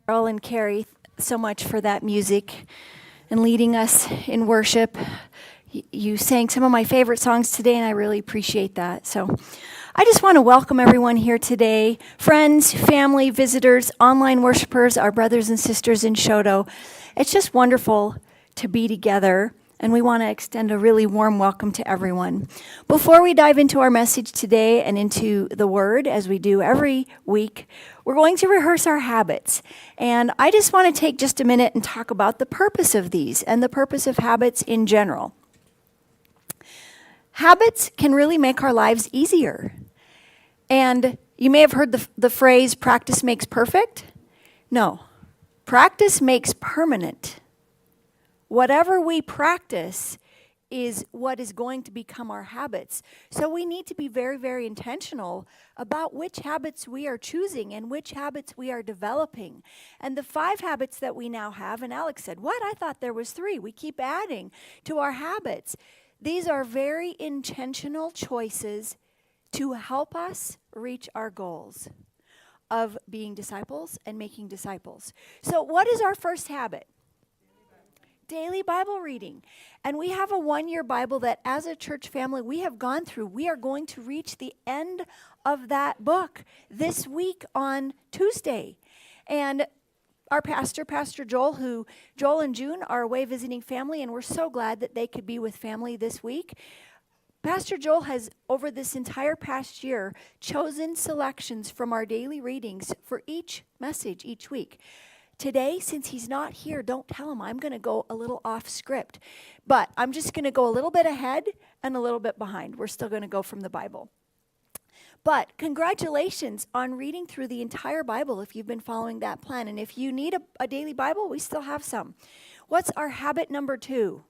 Earl and Carrie so much for that music and leading us in worship. You sang some of my favorite songs today, and I really appreciate that. So I just want to welcome everyone here today, friends, family, visitors, online worshipers, our brothers and sisters in Shodo. It's just wonderful to be together, and we want to extend a really warm welcome to everyone. Before we dive into our message today and into the Word, as we do every week, we're going to rehearse our habits. And I just want to take just a minute and talk about the purpose of these and the purpose of habits in general. Habits can really make our lives easier. And you may have heard the phrase, practice makes perfect. No, practice makes permanent. Whatever we practice is what is going to become our habits. So we need to be very, very intentional about which habits we are choosing and which habits we are developing. And the 5 habits that we now have, and Alex said, what? I thought there was 3. We keep adding to our habits. These are very intentional choices to help us reach our goals of being disciples and making disciples. So what is our first habit? Daily Bible reading. And we have a 1-year Bible that as a church family we have gone through. We are going to reach the end of that book this week on Tuesday. And our pastor, Pastor Joel, Joel and June are away visiting family, and we're so glad that they could be with family this week. Pastor Joel has, over this entire past year, chosen selections from our daily readings for each message each week. Today, since he's not here, don't tell him. I'm going to go a little off script. But I'm just going to go a little bit ahead and a little bit behind. We're still going to go from the Bible. But congratulations on reading through the entire Bible if you've been following that plan. And if you need a daily Bible, we still have some. What's our habit number 2?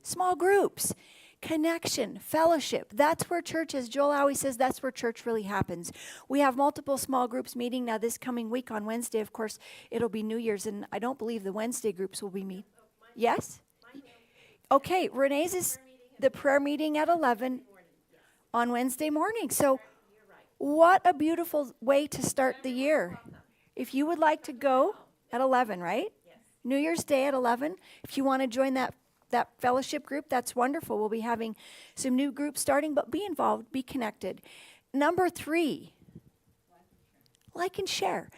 Small groups. Connection, fellowship. That's where church, as Joel always says, that's where church really happens. We have multiple small groups meeting now this coming week on Wednesday. Of course, it'll be New Year's, and I don't believe the Wednesday groups will be meeting. Yes? Okay, Renee's is the prayer meeting at 11 on Wednesday morning. So what a beautiful way to start the year. If you would like to go at 11, right? New Year's Day at 11. If you want to join that fellowship group, that's wonderful. We'll be having some new groups starting, but be involved, be connected. Number 3, like and share.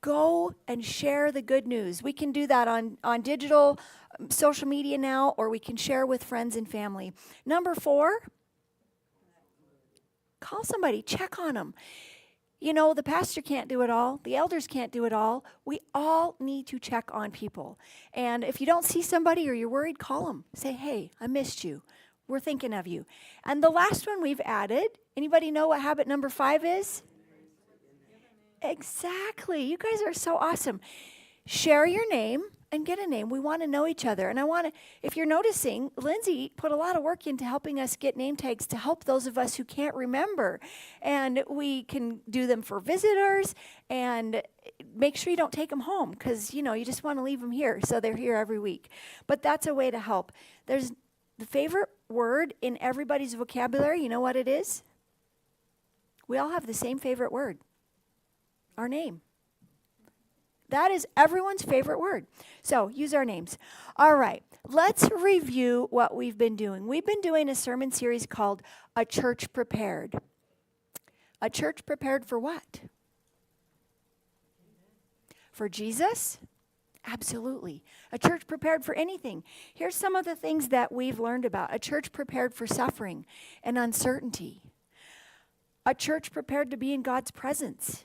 Go and share the good news. We can do that on digital, social media now, or we can share with friends and family. Number 4, call somebody, check on them. You know, the pastor can't do it all. The elders can't do it all. We all need to check on people. And if you don't see somebody or you're worried, call them. Say, hey, I missed you. We're thinking of you. And the last one we've added, anybody know what habit number 5 is? Exactly. You guys are so awesome. Share your name and get a name. We want to know each other. And I want to, if you're noticing, Lindsay put a lot of work into helping us get name tags to help those of us who can't remember. And we can do them for visitors, and make sure you don't take them home because, you know, you just want to leave them here so they're here every week. But that's a way to help. There's the favorite word in everybody's vocabulary. You know what it is? We all have the same favorite word. Our name. That is everyone's favorite word. So use our names. All right, let's review what we've been doing. We've been doing a sermon series called A Church Prepared. A church prepared for what? For Jesus? Absolutely. A church prepared for anything. Here's some of the things that we've learned about. A church prepared for suffering and uncertainty. A church prepared to be in God's presence.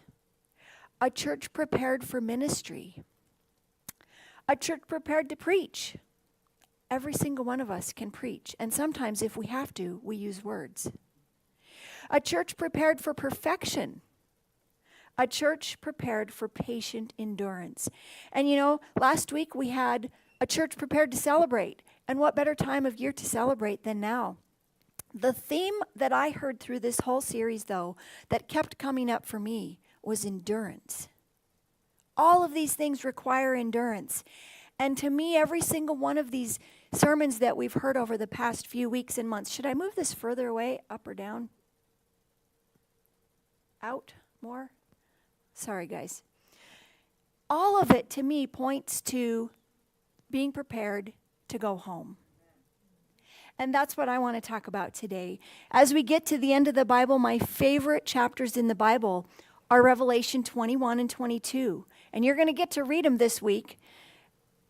A church prepared for ministry. A church prepared to preach. Every single one of us can preach. And sometimes if we have to, we use words. A church prepared for perfection. A church prepared for patient endurance. And you know, last week we had a church prepared to celebrate. And what better time of year to celebrate than now? The theme that I heard through this whole series, though, that kept coming up for me was endurance. All of these things require endurance. And to me, every single one of these sermons that we've heard over the past few weeks and months, should I move this further away, up or down? Out more? Sorry, guys. all of it to me points to being prepared to go home. And that's what I want to talk about today. As we get to the end of the Bible, my favorite chapters in the Bible are Revelation 21 and 22. And you're going to get to read them this week.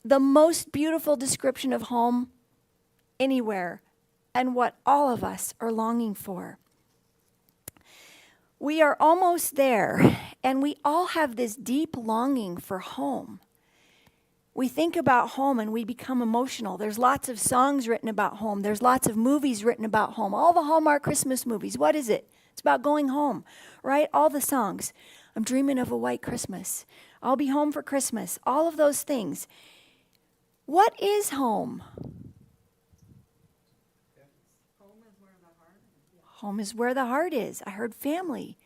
The most beautiful description of home anywhere, and what all of us are longing for. We are almost there, and we all have this deep longing for home. We think about home and we become emotional. There's lots of songs written about home. There's lots of movies written about home. All the Hallmark Christmas movies, what is it? It's about going home, right? All the songs. I'm dreaming of a white Christmas. I'll be home for Christmas. All of those things. What is home? Home is where the heart is. I heard family.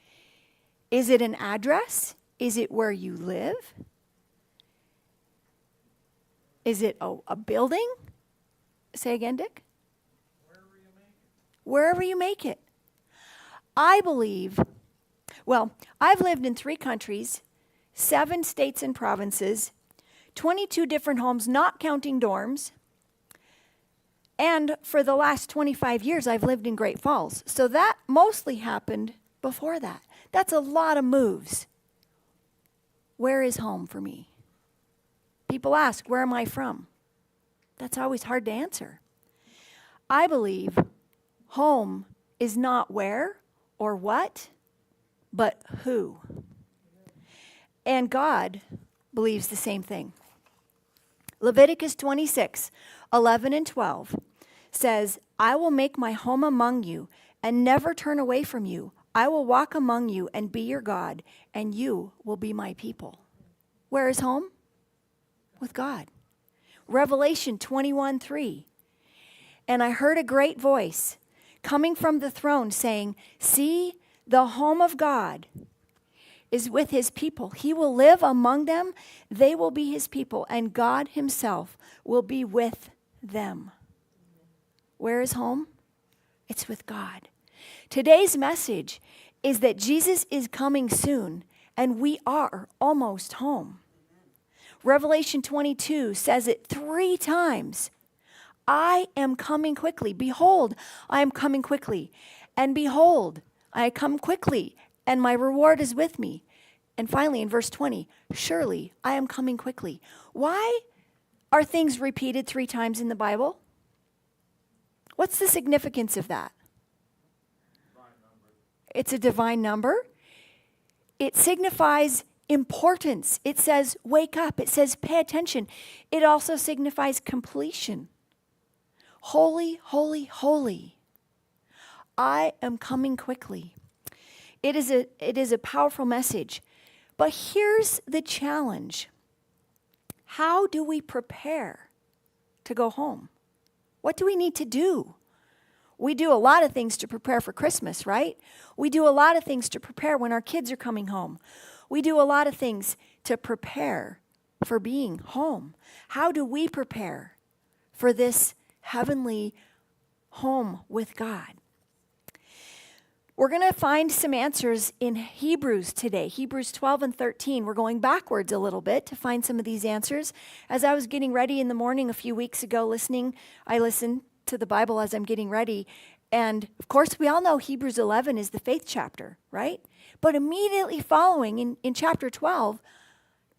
Is it an address? Is it where you live? Is it a building? Say again, Dick? Wherever you make it. Wherever you make it. I believe, well, I've lived in 3 countries, 7 states and provinces, 22 different homes, not counting dorms. And for the last 25 years, I've lived in Great Falls. So that mostly happened before that. That's a lot of moves. Where is home for me? People ask, where am I from? That's always hard to answer. I believe home is not where or what, but who. And God believes the same thing. Leviticus 26, 11 and 12 says, I will make my home among you and never turn away from you. I will walk among you and be your God, and you will be my people. Where is home? With God. Revelation 21, 3. And I heard a great voice coming from the throne saying, see, the home of God is with his people. He will live among them. They will be his people, and God himself will be with them. Where is home? It's with God. Today's message is that Jesus is coming soon, and we are almost home. Revelation 22 says it 3 times. I am coming quickly. Behold, I am coming quickly. And behold, I come quickly, and my reward is with me. And finally, in verse 20, surely I am coming quickly. Why are things repeated 3 times in the Bible? What's the significance of that? It's a divine number. It signifies importance. It says, wake up. It says, pay attention. It also signifies completion. Holy, holy, holy. I am coming quickly. It is a powerful message. But here's the challenge. How do we prepare to go home? What do we need to do? We do a lot of things to prepare for Christmas, right? We do a lot of things to prepare when our kids are coming home. We do a lot of things to prepare for being home. How do we prepare for this heavenly home with God? We're going to find some answers in Hebrews today. Hebrews 12 and 13. We're going backwards a little bit to find some of these answers. As I was getting ready in the morning a few weeks ago I listened to the Bible as I'm getting ready. And of course, we all know Hebrews 11 is the faith chapter, right? But immediately following in chapter 12,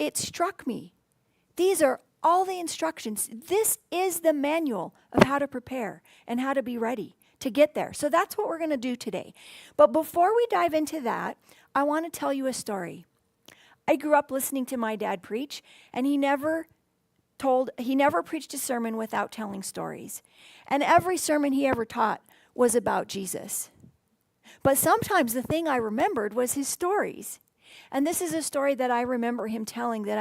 it struck me. These are all the instructions. This is the manual of how to prepare and how to be ready to get there. So that's what we're going to do today. But before we dive into that, I want to tell you a story. I grew up listening to my dad preach, and he never preached a sermon without telling stories. And every sermon he ever taught was about Jesus. But sometimes the thing I remembered was his stories. And this is a story that I remember him telling that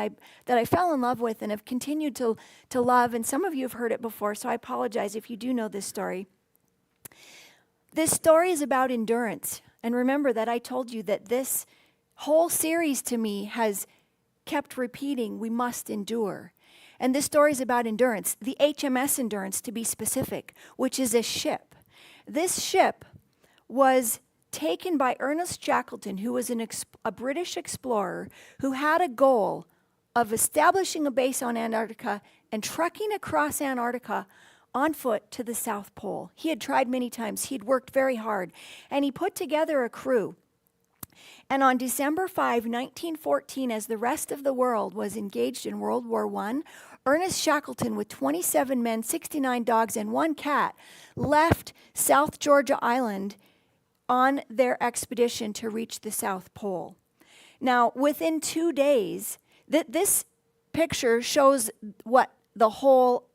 I fell in love with and have continued to love. And some of you have heard it before, so I apologize if you do know this story. This story is about endurance. And remember that I told you that this whole series to me has kept repeating, we must endure. And this story is about endurance, the HMS Endurance to be specific, which is a ship. This ship was taken by Ernest Shackleton, who was a British explorer who had a goal of establishing a base on Antarctica and trekking across Antarctica on foot to the South Pole. He had tried many times. He'd worked very hard. And he put together a crew. And on December 5, 1914, as the rest of the world was engaged in World War I, Ernest Shackleton, with 27 men, 69 dogs, and 1 cat, left South Georgia Island on their expedition to reach the South Pole. Now, within 2 days, this picture shows what the whole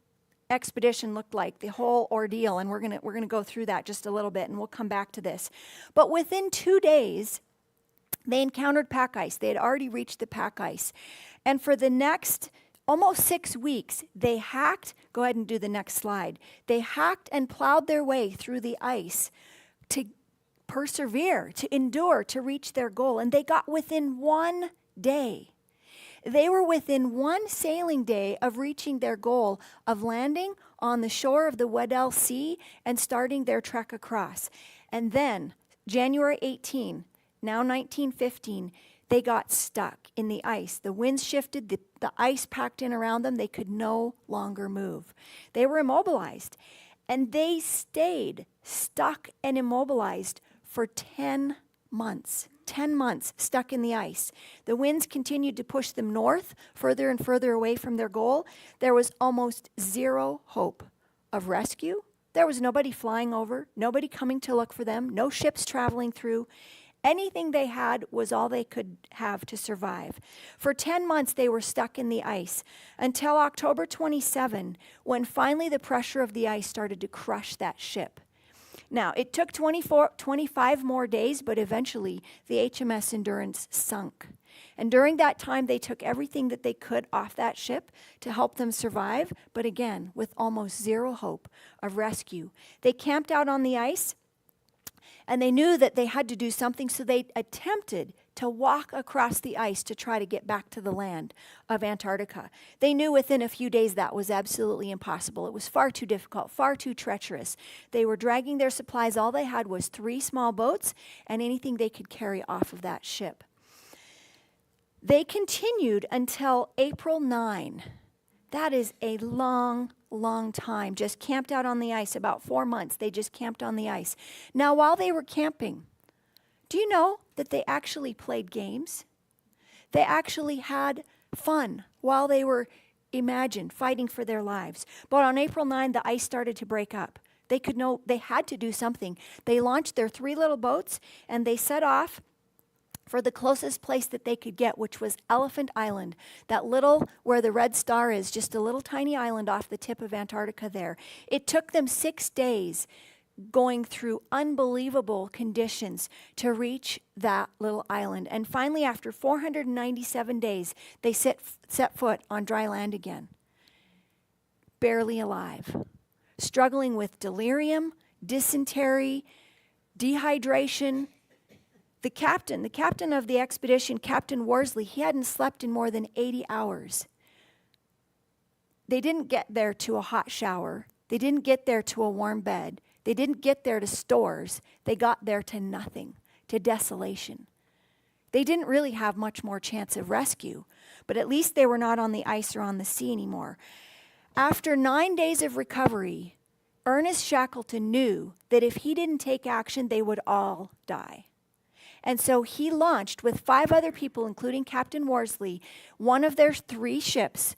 expedition looked like, the whole ordeal, and we're gonna go through that just a little bit, and we'll come back to this. But within 2 days, they encountered pack ice. They had already reached the pack ice. And for the next almost 6 weeks, they hacked, go ahead and do the next slide. They hacked and plowed their way through the ice to persevere, to endure, to reach their goal. And they got within 1 day. They were within 1 sailing day of reaching their goal of landing on the shore of the Weddell Sea and starting their trek across. And then, January 18, now 1915, they got stuck in the ice. The winds shifted, the ice packed in around them. They could no longer move. They were immobilized. And they stayed stuck and immobilized for 10 months. 10 months stuck in the ice. The winds continued to push them north, further and further away from their goal. There was almost zero hope of rescue. There was nobody flying over, nobody coming to look for them, no ships traveling through. Anything they had was all they could have to survive. For 10 months, they were stuck in the ice until October 27, when finally the pressure of the ice started to crush that ship. Now, it took 25 more days, but eventually the HMS Endurance sunk. And during that time, they took everything that they could off that ship to help them survive, but again, with almost zero hope of rescue. They camped out on the ice, and they knew that they had to do something, so they attempted to walk across the ice to try to get back to the land of Antarctica. They knew within a few days that was absolutely impossible. It was far too difficult, far too treacherous. They were dragging their supplies. All they had was 3 small boats and anything they could carry off of that ship. They continued until April 9. That is a long time, just camped out on the ice. About 4 months, they just camped on the ice. Now, while they were camping, do you know that they actually played games? They actually had fun while they were, fighting for their lives. But on April 9, the ice started to break up. They had to do something. They launched their 3 little boats, and they set off for the closest place that they could get, which was Elephant Island, that little, where the red star is, just a little tiny island off the tip of Antarctica there. It took them 6 days going through unbelievable conditions to reach that little island. And finally, after 497 days, they set foot on dry land again, barely alive, struggling with delirium, dysentery, dehydration. The captain of the expedition, Captain Worsley, he hadn't slept in more than 80 hours. They didn't get there to a hot shower. They didn't get there to a warm bed. They didn't get there to stores. They got there to nothing, to desolation. They didn't really have much more chance of rescue, but at least they were not on the ice or on the sea anymore. After 9 days of recovery, Ernest Shackleton knew that if he didn't take action, they would all die. And so he launched with 5 other people, including Captain Worsley, one of their 3 ships.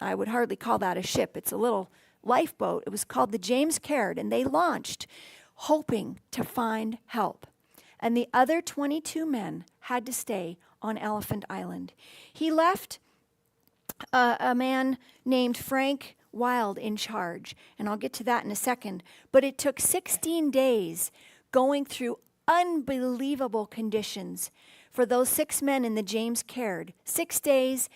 I would hardly call that a ship. It's a little lifeboat. It was called the James Caird, and they launched hoping to find help. And the other 22 men had to stay on Elephant Island. He left a man named Frank Wild in charge, and I'll get to that in a second. But it took 16 days going through unbelievable conditions for those 6 men in the James Caird. 6 days,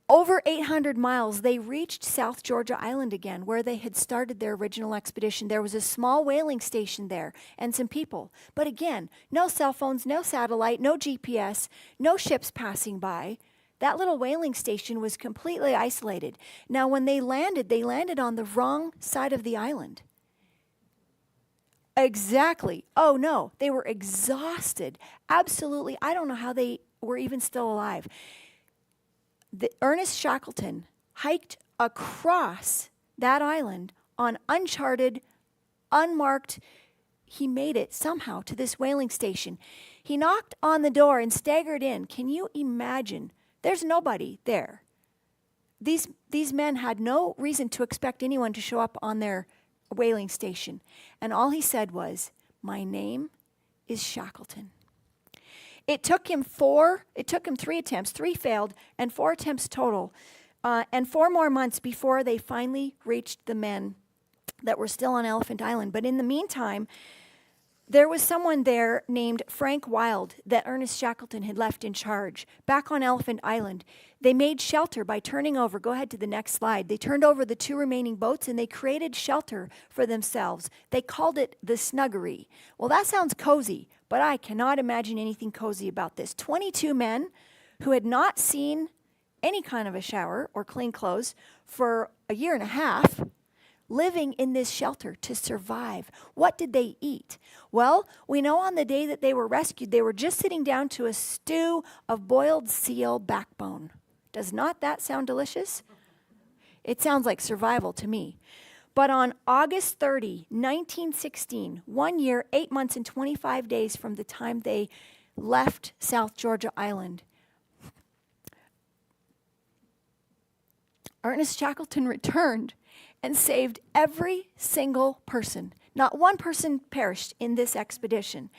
over 800 miles, they reached South Georgia Island again, where they had started their original expedition. There was a small whaling station there and some people. But again, no cell phones, no satellite, no GPS, no ships passing by. That little whaling station was completely isolated. Now, when they landed on the wrong side of the island. Exactly. Oh, no. They were exhausted. Absolutely. I don't know how they were even still alive. Ernest Shackleton hiked across that island on uncharted, unmarked. He made it somehow to this whaling station. He knocked on the door and staggered in. Can you imagine? There's nobody there. These men had no reason to expect anyone to show up on their whaling station. And all he said was, "My name is Shackleton." It took him 3 attempts, 3 failed, and 4 attempts total, and 4 more months before they finally reached the men that were still on Elephant Island. But in the meantime, there was someone there named Frank Wild that Ernest Shackleton had left in charge. Back on Elephant Island, they made shelter by turning over, go ahead to the next slide, they turned over the 2 remaining boats and they created shelter for themselves. They called it the Snuggery. Well, that sounds cozy, but I cannot imagine anything cozy about this. 22 men who had not seen any kind of a shower or clean clothes for a year and a half, living in this shelter to survive. What did they eat? Well, we know on the day that they were rescued, they were just sitting down to a stew of boiled seal backbone. Does not that sound delicious? It sounds like survival to me. But on August 30, 1916, 1 year, 8 months, and 25 days from the time they left South Georgia Island, Ernest Shackleton returned and saved every single person. Not one person perished in this expedition.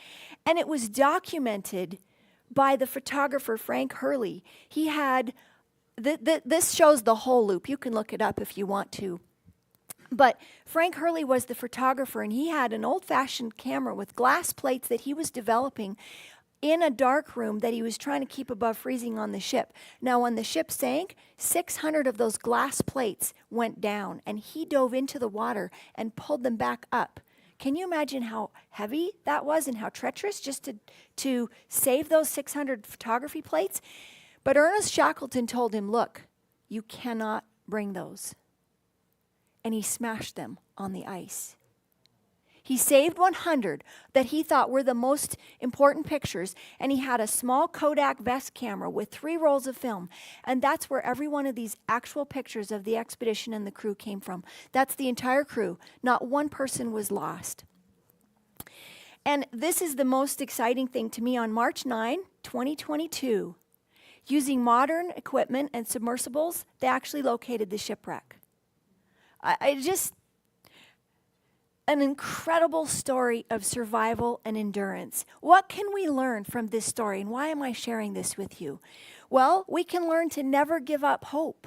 And it was documented by the photographer Frank Hurley. He had, this shows the whole loop. You can look it up if you want to. But Frank Hurley was the photographer, and he had an old-fashioned camera with glass plates that he was developing in a dark room that he was trying to keep above freezing on the ship. Now, when the ship sank, 600 of those glass plates went down, and he dove into the water and pulled them back up. Can you imagine how heavy that was and how treacherous just to save those 600 photography plates? But Ernest Shackleton told him, "Look, you cannot bring those." And he smashed them on the ice. He saved 100 that he thought were the most important pictures, and he had a small Kodak Vest camera with 3 rolls of film, and that's where every one of these actual pictures of the expedition and the crew came from. That's the entire crew. Not one person was lost. And this is the most exciting thing to me. On March 9, 2022, using modern equipment and submersibles, they actually located the shipwreck. An incredible story of survival and endurance. What can we learn from this story, and why am I sharing this with you? Well, we can learn to never give up hope.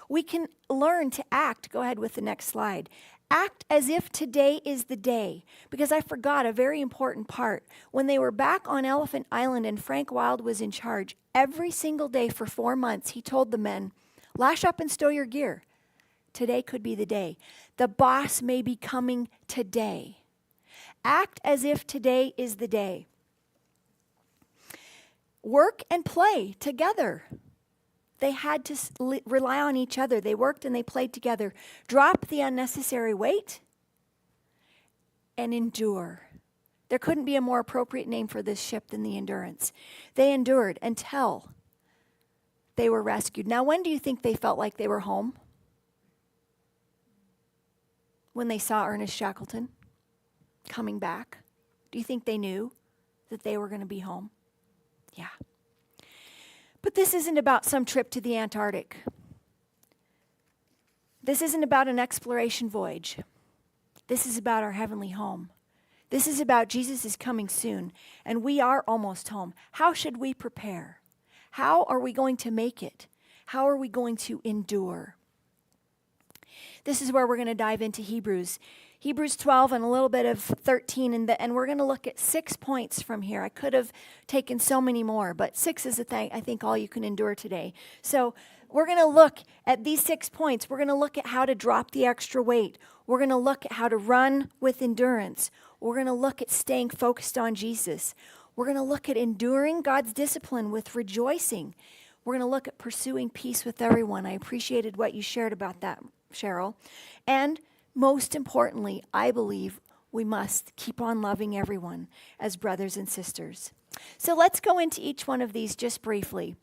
We can learn to act. Go ahead with the next slide. Act as if today is the day, because I forgot a very important part. When they were back on Elephant Island and Frank Wild was in charge, every single day for 4 months, he told the men, "Lash up and stow your gear. Today could be the day. The boss may be coming today." Act as if today is the day. Work and play together. They had to rely on each other. They worked and they played together. Drop the unnecessary weight and endure. There couldn't be a more appropriate name for this ship than the Endurance. They endured until they were rescued. Now, when do you think they felt like they were home? When they saw Ernest Shackleton coming back? Do you think they knew that they were going to be home? Yeah. But this isn't about some trip to the Antarctic. This isn't about an exploration voyage. This is about our heavenly home. This is about Jesus is coming soon, and we are almost home. How should we prepare? How are we going to make it? How are we going to endure? This is where we're going to dive into Hebrews. Hebrews 12 and a little bit of 13, and we're going to look at 6 points from here. I could have taken so many more, but 6 is I think all you can endure today. So we're going to look at these 6 points. We're going to look at how to drop the extra weight. We're going to look at how to run with endurance. We're going to look at staying focused on Jesus. We're going to look at enduring God's discipline with rejoicing. We're going to look at pursuing peace with everyone. I appreciated what you shared about that, Cheryl. And most importantly, I believe we must keep on loving everyone as brothers and sisters. So let's go into each one of these just briefly.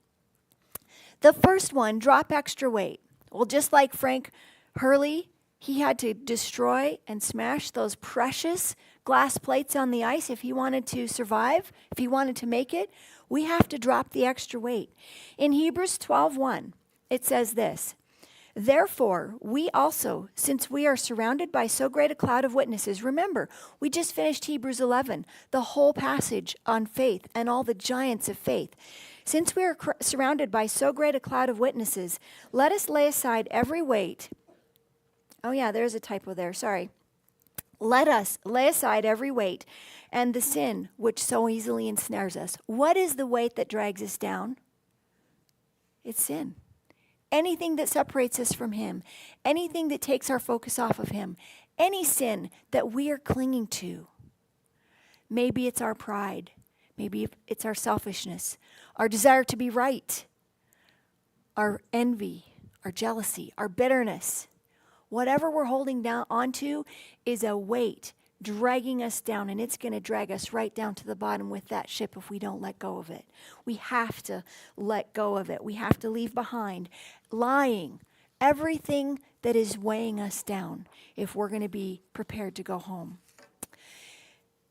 The first one, drop extra weight. Well, just like Frank Hurley, he had to destroy and smash those precious glass plates on the ice if he wanted to survive, if he wanted to make it. We have to drop the extra weight. In Hebrews 12:1, it says this, therefore, we also, since we are surrounded by so great a cloud of witnesses, remember, we just finished Hebrews 11, the whole passage on faith and all the giants of faith. Since we are surrounded by so great a cloud of witnesses, let us lay aside every weight. Oh yeah, there's a typo there, sorry. Let us lay aside every weight and the sin which so easily ensnares us. What is the weight that drags us down? It's sin. Anything that separates us from Him, anything that takes our focus off of Him, any sin that we are clinging to. Maybe it's our pride. Maybe it's our selfishness, our desire to be right, our envy, our jealousy, our bitterness. Whatever we're holding down onto is a weight dragging us down, and it's going to drag us right down to the bottom with that ship if we don't let go of it. We have to let go of it. We have to leave behind lying, everything that is weighing us down if we're going to be prepared to go home.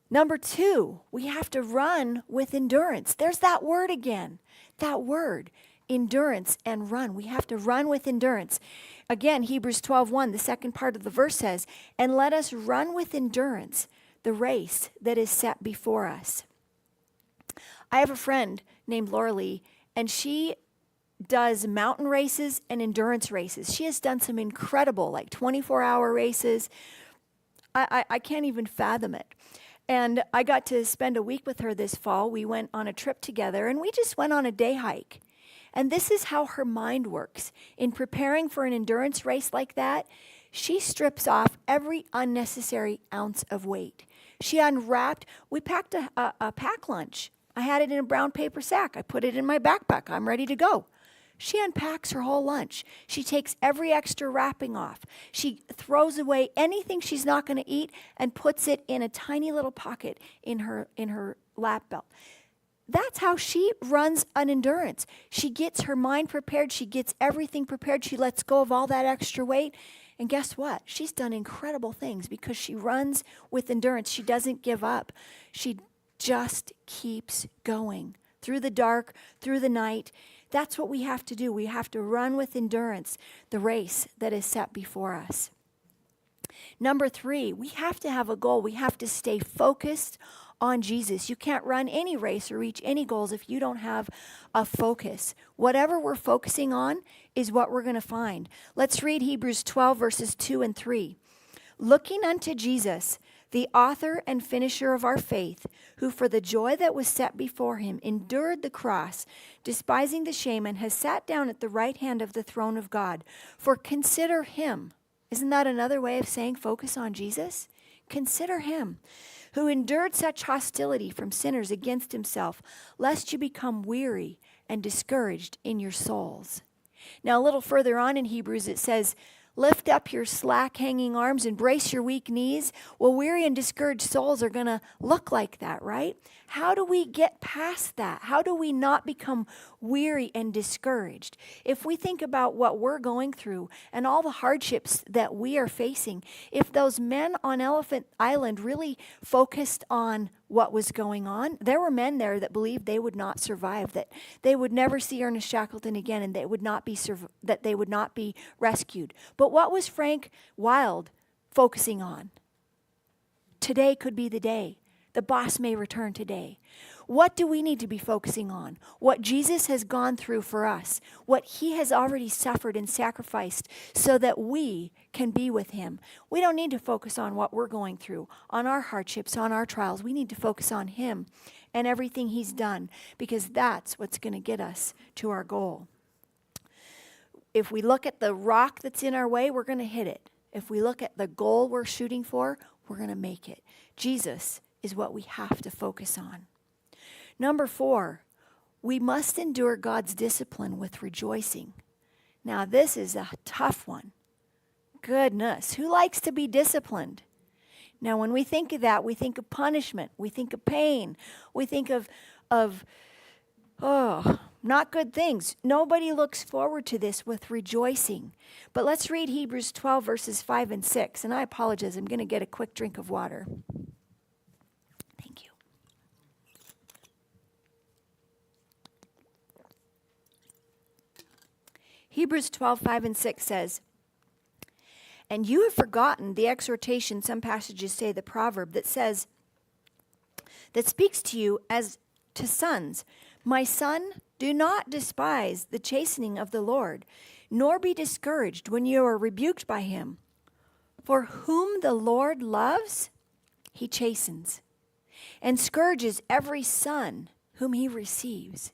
Number 2, we have to run with endurance. There's that word again, that word. Endurance and run. We have to run with endurance. Again, Hebrews 12:1, the second part of the verse says, and let us run with endurance the race that is set before us. I have a friend named Laura Lee, and she does mountain races and endurance races. She has done some incredible, like 24-hour races. I can't even fathom it. And I got to spend a week with her this fall. We went on a trip together, and we just went on a day hike. And this is how her mind works. In preparing for an endurance race like that, she strips off every unnecessary ounce of weight. She unwrapped, we packed a pack lunch. I had it in a brown paper sack. I put it in my backpack. I'm ready to go. She unpacks her whole lunch. She takes every extra wrapping off. She throws away anything she's not going to eat and puts it in a tiny little pocket in her lap belt. That's how she runs an endurance. She gets her mind prepared. She gets everything prepared. She lets go of all that extra weight. And guess what? She's done incredible things because she runs with endurance. She doesn't give up. She just keeps going through the dark, through the night. That's what we have to do. We have to run with endurance the race that is set before us. Number 3, we have to have a goal. We have to stay focused on Jesus. You can't run any race or reach any goals if you don't have a focus. Whatever we're focusing on is what we're going to find. Let's read Hebrews 12, verses 2 and 3. Looking unto Jesus, the author and finisher of our faith, who for the joy that was set before him endured the cross, despising the shame, and has sat down at the right hand of the throne of God. For consider him. Isn't that another way of saying focus on Jesus? Consider him, who endured such hostility from sinners against himself, lest you become weary and discouraged in your souls. Now, a little further on in Hebrews, it says, lift up your slack hanging arms and brace your weak knees. Well, weary and discouraged souls are going to look like that, right? How do we get past that? How do we not become weary and discouraged? If we think about what we're going through and all the hardships that we are facing, if those men on Elephant Island really focused on what was going on, there were men there that believed they would not survive, that they would never see Ernest Shackleton again, and they would not be rescued. But what was Frank Wild focusing on? Today could be the day. The boss may return today. What do we need to be focusing on? What Jesus has gone through for us, what he has already suffered and sacrificed so that we can be with him. We don't need to focus on what we're going through, on our hardships, on our trials. We need to focus on him and everything he's done, because that's what's going to get us to our goal. If we look at the rock that's in our way, we're going to hit it. If we look at the goal we're shooting for, we're going to make it. Jesus is what we have to focus on. Number 4, we must endure God's discipline with rejoicing. Now, this is a tough one. Goodness, who likes to be disciplined? Now, when we think of that, we think of punishment. We think of pain. We think of not good things. Nobody looks forward to this with rejoicing. But let's read Hebrews 12, verses 5 and 6. And I apologize, I'm going to get a quick drink of water. Thank you. Hebrews 12, 5 and 6 says, "And you have forgotten the exhortation," some passages say the proverb, that says, that speaks to you as to sons. "My son, do not despise the chastening of the Lord, nor be discouraged when you are rebuked by him. For whom the Lord loves, he chastens, and scourges every son whom he receives."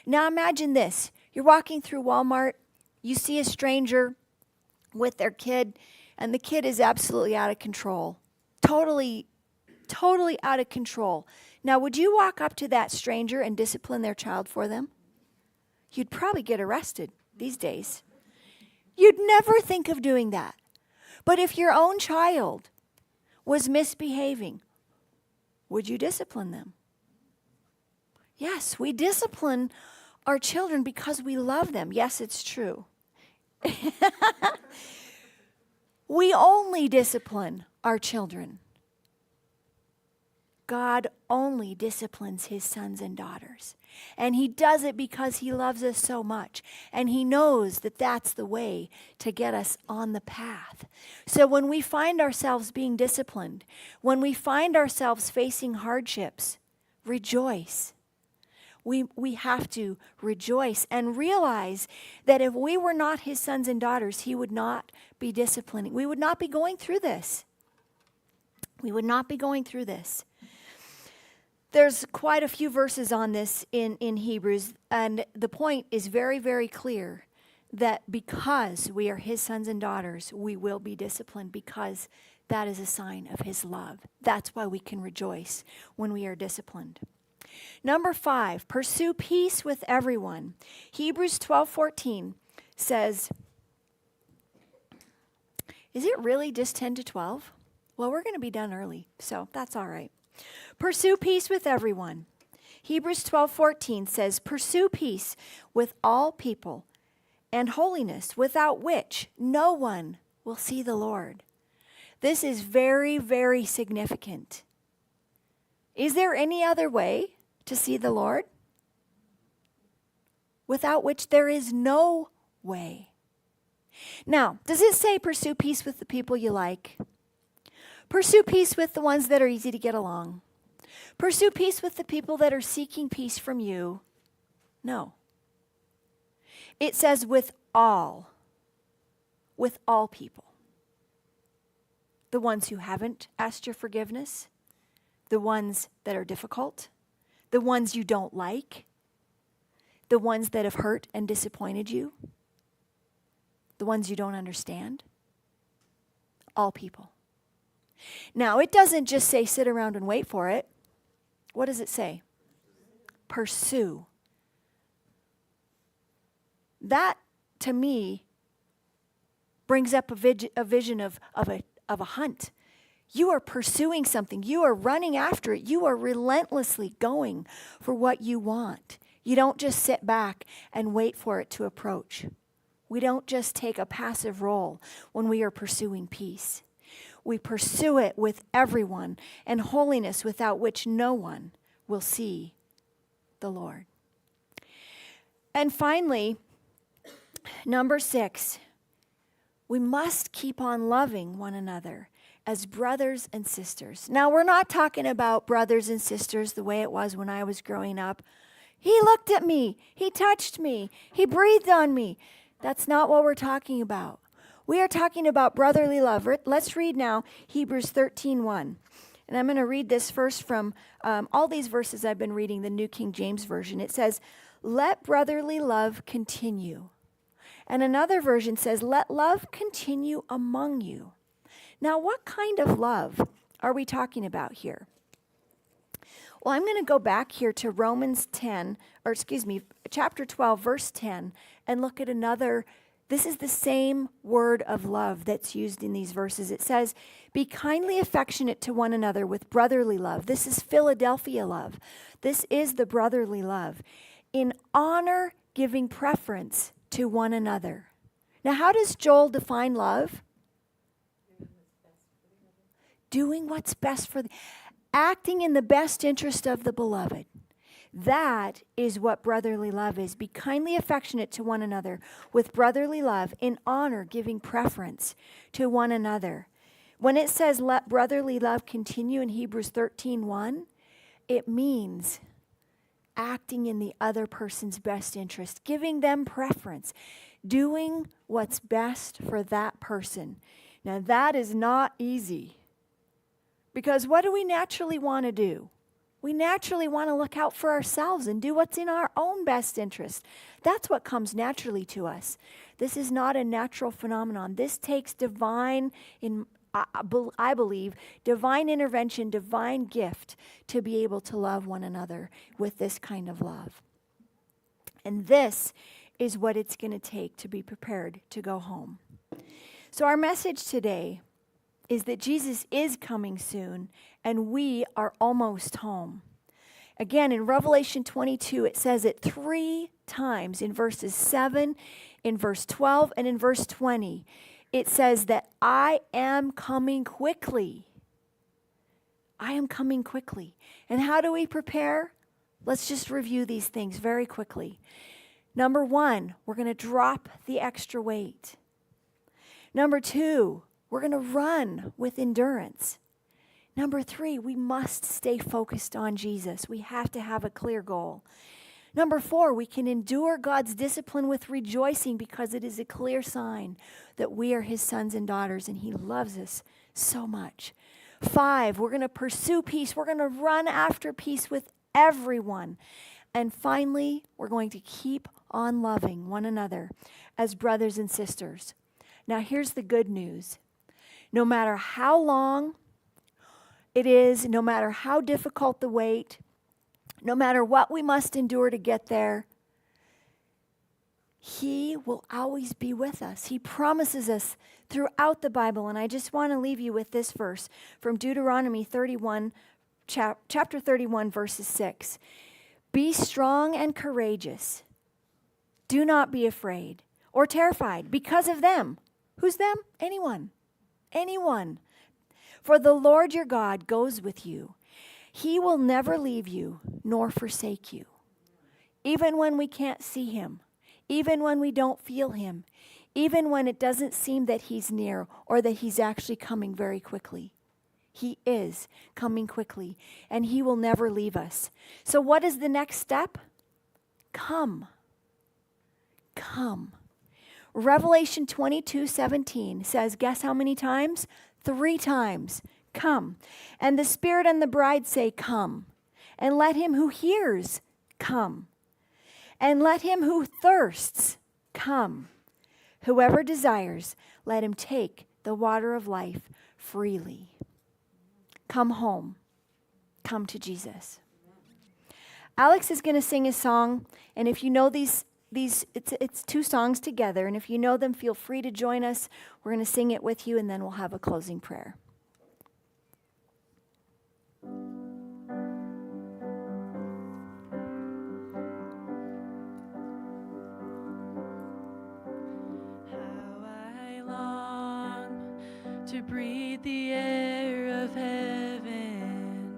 Now imagine this. You're walking through Walmart. You see a stranger with their kid, and the kid is absolutely out of control. Totally out of control. Now, would you walk up to that stranger and discipline their child for them? You'd probably get arrested these days. You'd never think of doing that. But if your own child was misbehaving, would you discipline them? Yes, we discipline our children because we love them. Yes, it's true. We only discipline our children. God only disciplines his sons and daughters. And he does it because he loves us so much. And he knows that that's the way to get us on the path. So when we find ourselves being disciplined, when we find ourselves facing hardships, rejoice. We have to rejoice and realize that if we were not his sons and daughters, he would not be disciplining. We would not be going through this. We would not be going through this. There's quite a few verses on this in Hebrews, and the point is very, very clear that because we are his sons and daughters, we will be disciplined because that is a sign of his love. That's why we can rejoice when we are disciplined. Number 5, pursue peace with everyone. Hebrews 12:14 says, is it really just 10 to 12? Well, we're going to be done early, so that's all right. Pursue peace with everyone. Hebrews 12:14 says, pursue peace with all people and holiness, without which no one will see the Lord. This is very, very significant. Is there any other way to see the Lord? Without which there is no way. Now, does it say pursue peace with the people you like? Pursue peace with the ones that are easy to get along. Pursue peace with the people that are seeking peace from you. No. It says with all people. The ones who haven't asked your forgiveness, the ones that are difficult, the ones you don't like, the ones that have hurt and disappointed you, the ones you don't understand. All people. Now, it doesn't just say sit around and wait for it. What does it say? Pursue. That, to me, brings up a vision of a hunt. You are pursuing something. You are running after it. You are relentlessly going for what you want. You don't just sit back and wait for it to approach. We don't just take a passive role when we are pursuing peace. We pursue it with everyone and holiness, without which no one will see the Lord. And finally, number 6, we must keep on loving one another as brothers and sisters. Now, we're not talking about brothers and sisters the way it was when I was growing up. He looked at me. He touched me. He breathed on me. That's not what we're talking about. We are talking about brotherly love. Let's read now Hebrews 13:1. And I'm going to read this first from all these verses I've been reading, the New King James Version. It says, let brotherly love continue. And another version says, let love continue among you. Now, what kind of love are we talking about here? Well, I'm going to go back here to chapter 12, verse 10, and look at another. This is the same word of love that's used in these verses. It says, be kindly affectionate to one another with brotherly love. This is Philadelphia love. This is the brotherly love. in honor, giving preference to one another. Now, how does Joel define love? Doing what's best for acting in the best interest of the beloved. That is what brotherly love is. Be kindly affectionate to one another with brotherly love, in honor, giving preference to one another. When it says let brotherly love continue in Hebrews 13:1, it means acting in the other person's best interest, giving them preference, doing what's best for that person. Now that is not easy. Because what do we naturally want to do? We naturally want to look out for ourselves and do what's in our own best interest. That's what comes naturally to us. This is not a natural phenomenon. This takes I believe, divine intervention, divine gift to be able to love one another with this kind of love. And this is what it's going to take to be prepared to go home. So our message today is that Jesus is coming soon, and we are almost home. Again, in Revelation 22, it says it 3 times in verses 7, in verse 12, and in verse 20. It says that I am coming quickly. I am coming quickly. And how do we prepare? Let's just review these things very quickly. Number 1, we're going to drop the extra weight. Number 2, we're going to run with endurance. Number 3, we must stay focused on Jesus. We have to have a clear goal. Number 4, we can endure God's discipline with rejoicing because it is a clear sign that we are his sons and daughters and he loves us so much. 5, we're going to pursue peace. We're going to run after peace with everyone. And finally, we're going to keep on loving one another as brothers and sisters. Now, here's the good news. No matter how long it is, no matter how difficult the wait, no matter what we must endure to get there, he will always be with us. He promises us throughout the Bible. And I just want to leave you with this verse from Deuteronomy 31, chapter 31, verses 6. Be strong and courageous. Do not be afraid or terrified because of them. Who's them? Anyone. Anyone. For the Lord your God goes with you. He will never leave you nor forsake you. Even when we can't see him, even when we don't feel him, even when it doesn't seem that he's near or that he's actually coming very quickly. He is coming quickly, and he will never leave us. So what is the next step? Come. Come. Revelation 22:17 says, guess how many times? 3 times. Come. And the Spirit and the bride say, come. And let him who hears come. And let him who thirsts come. Whoever desires, let him take the water of life freely. Come home. Come to Jesus. Alex is going to sing a song, and if you know these it's 2 songs together, and if you know them, feel free to join us. We're going to sing it with you, and then we'll have a closing prayer. How I long to breathe the air of heaven,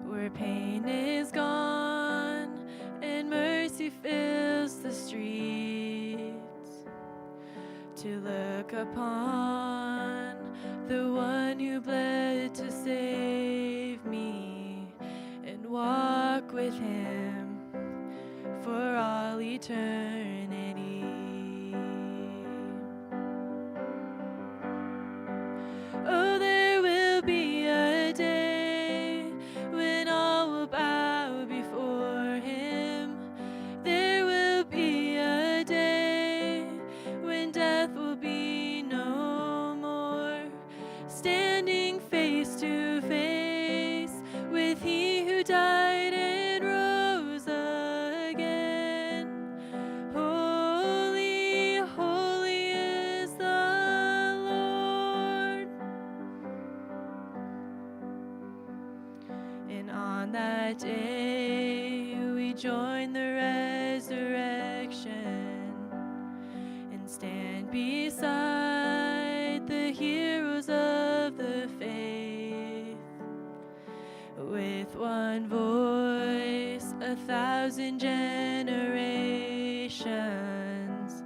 where pain is gone and mercy fills the streets, to look upon the one who bled to save me and walk with him for all eternity. Oh, there will be a day when all will bow before him. There will be a day when death will be no more, standing face to face with he who died and rose again. Holy, holy is the Lord. And on that day we we join the resurrection and stand beside the heroes of the faith. With one voice, 1,000 generations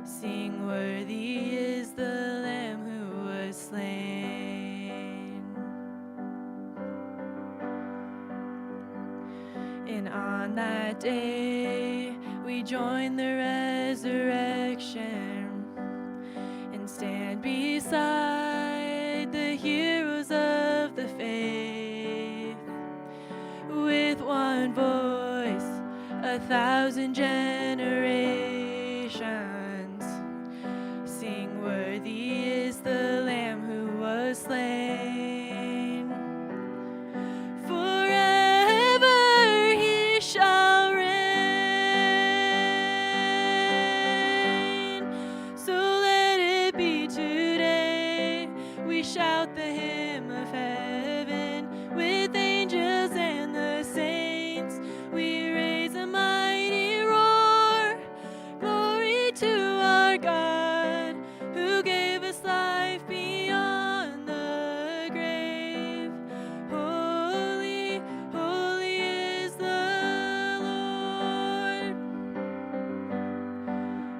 sing, worthy is the Lamb who was slain. And on that day, we join the resurrection and stand beside the heroes of the faith. With one voice, 1,000 generations sing, worthy is the Lamb who was slain. Forever he shall reign. So let it be today. We shout the hymn of heaven with angels and the saints. We raise a mighty roar. Glory to our God, who gave us life beyond the grave. Holy, holy is the Lord.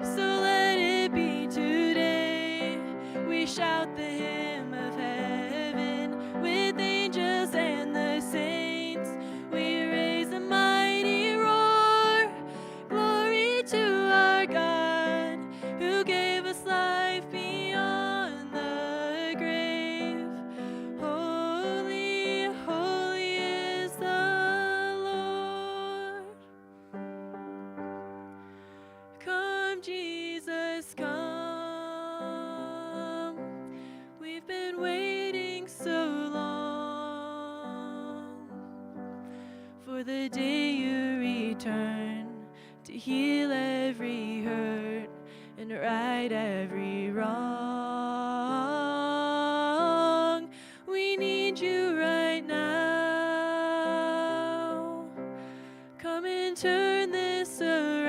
So let it be today. We shout the hymn of heaven with angels and the saints. We raise a mighty roar. Glory to our God, who gave us life beyond the grave. Holy, holy is the Lord. Come, Jesus, come. We've been waiting so long for the day you return to heal every hurt and right every wrong. We need you right now. Come and turn this around.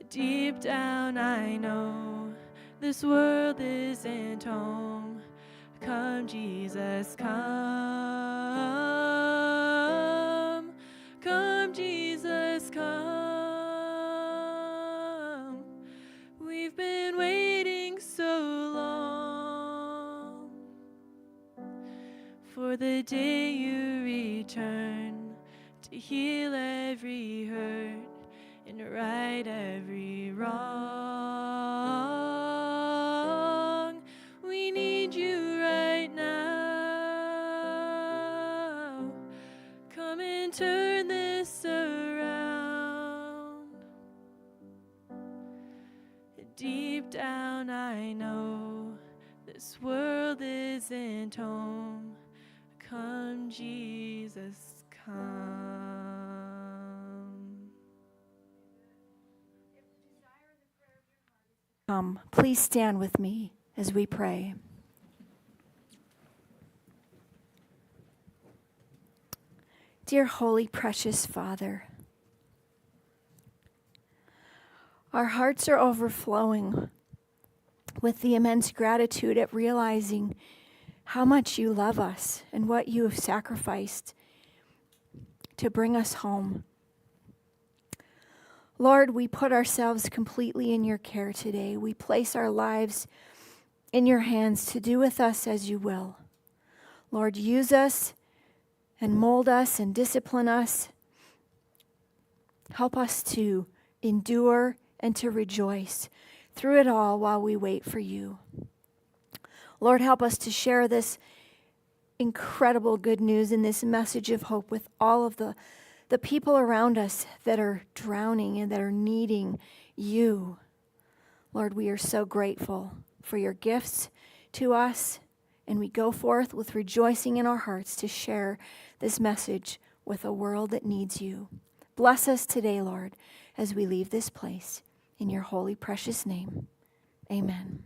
Deep down I know this world isn't home. Come, Jesus, come. Come, Jesus, come. We've been waiting so long for the day you return to heal every hurt and right every wrong. We need you right now. Come and turn this around. Deep down I know this world isn't home. Come, Jesus, come. Please stand with me as we pray. Dear holy, precious Father, our hearts are overflowing with the immense gratitude at realizing how much you love us and what you have sacrificed to bring us home. Lord, we put ourselves completely in your care today. We place our lives in your hands to do with us as you will. Lord, use us and mold us and discipline us. Help us to endure and to rejoice through it all while we wait for you. Lord, help us to share this incredible good news and this message of hope with all of the people around us that are drowning and that are needing you. Lord, we are so grateful for your gifts to us, and we go forth with rejoicing in our hearts to share this message with a world that needs you. Bless us today, Lord, as we leave this place. In your holy, precious name, amen.